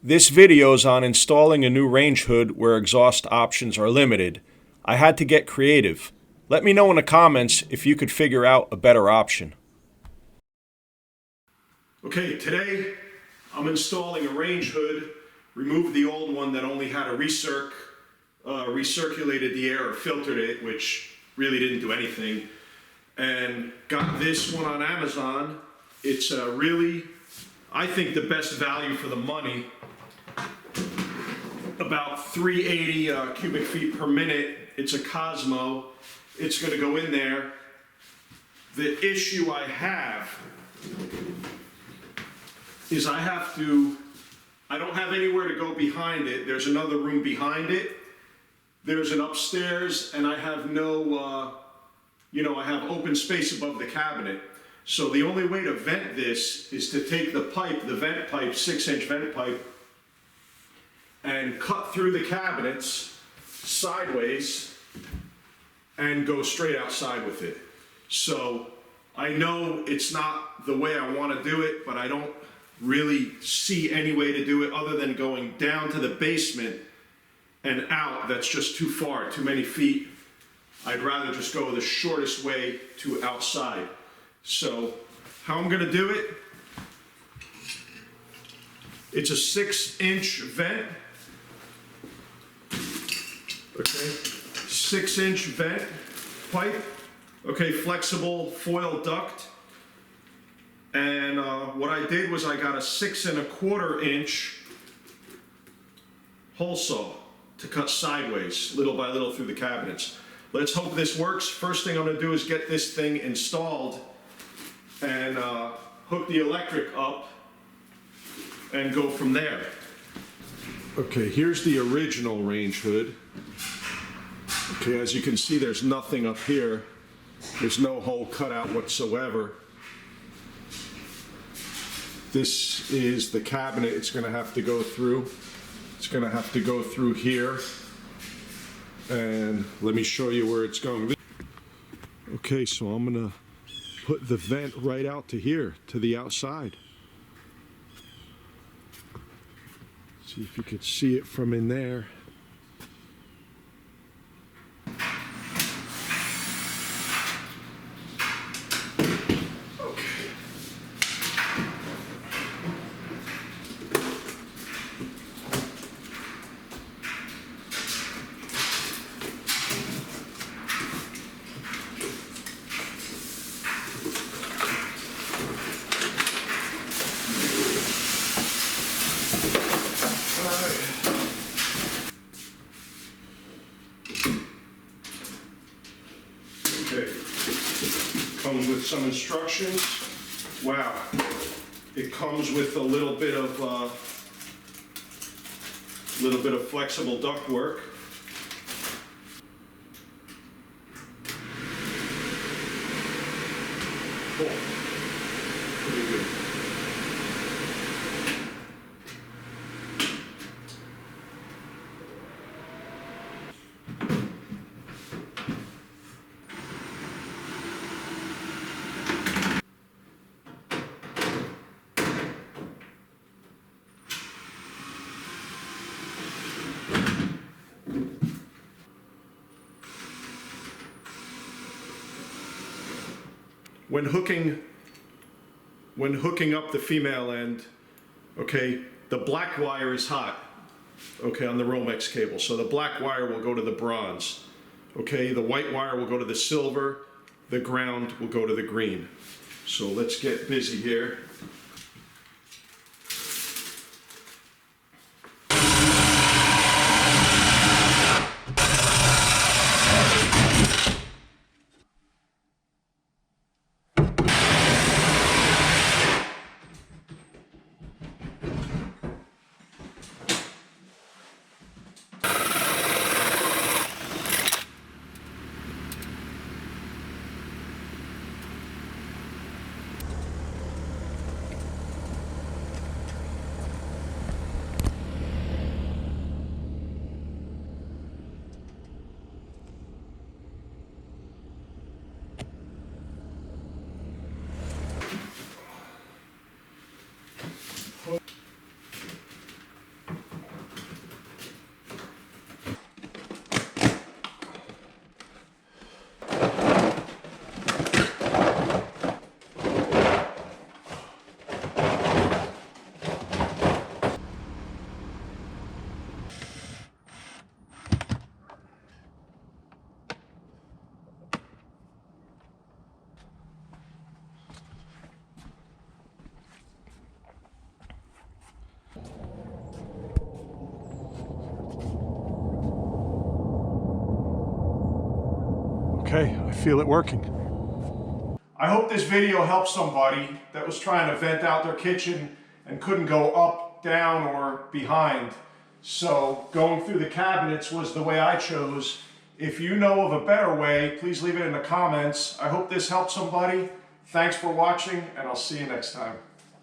This video is on installing a new range hood where exhaust options are limited. I had to get creative. Let me know in the comments if you could figure out a better option. Okay, today I'm installing a range hood, removed the old one that only had a recirculated the air or filtered it, which really didn't do anything, and got this one on Amazon. It's really, I think, the best value for the money. About 380 cubic feet per minute. It's a Cosmo. It's going to go in there. The issue I have is I don't have anywhere to go behind it. There's another room behind it. There's an upstairs, and I have no, I have open space above the cabinet. So the only way to vent this is to take the pipe, the vent pipe, 6-inch vent pipe, and cut through the cabinets sideways and go straight outside with it. So I know it's not the way I want to do it, but I don't really see any way to do it other than going down to the basement and out. That's just too far, too many feet. I'd rather just go the shortest way to outside. So how I'm going to do it, it's a 6-inch vent. Okay, 6-inch vent pipe. Okay, flexible foil duct. And what I did was I got a 6 1/4 inch hole saw to cut sideways, little by little through the cabinets. Let's hope this works. First thing I'm going to do is get this thing installed and hook the electric up and go from there. Okay, here's the original range hood. Okay, as you can see, there's nothing up here. There's no hole cut out whatsoever. This is the cabinet it's going to have to go through. It's going to have to go through here. And let me show you where it's going. Okay, so I'm going to put the vent right out to here, to the outside. See if you could see it from in there. Okay, comes with some instructions. Wow, it comes with a little bit of flexible ductwork. Cool, pretty good. When hooking up the female end, okay, the black wire is hot, okay, on the Romex cable. So the black wire will go to the bronze, okay? The white wire will go to the silver, the ground will go to the green. So let's get busy here. I feel it working. I hope this video helped somebody that was trying to vent out their kitchen and couldn't go up, down, or behind. So going through the cabinets was the way I chose. If you know of a better way, please leave it in the comments. I hope this helped somebody. Thanks for watching, and I'll see you next time.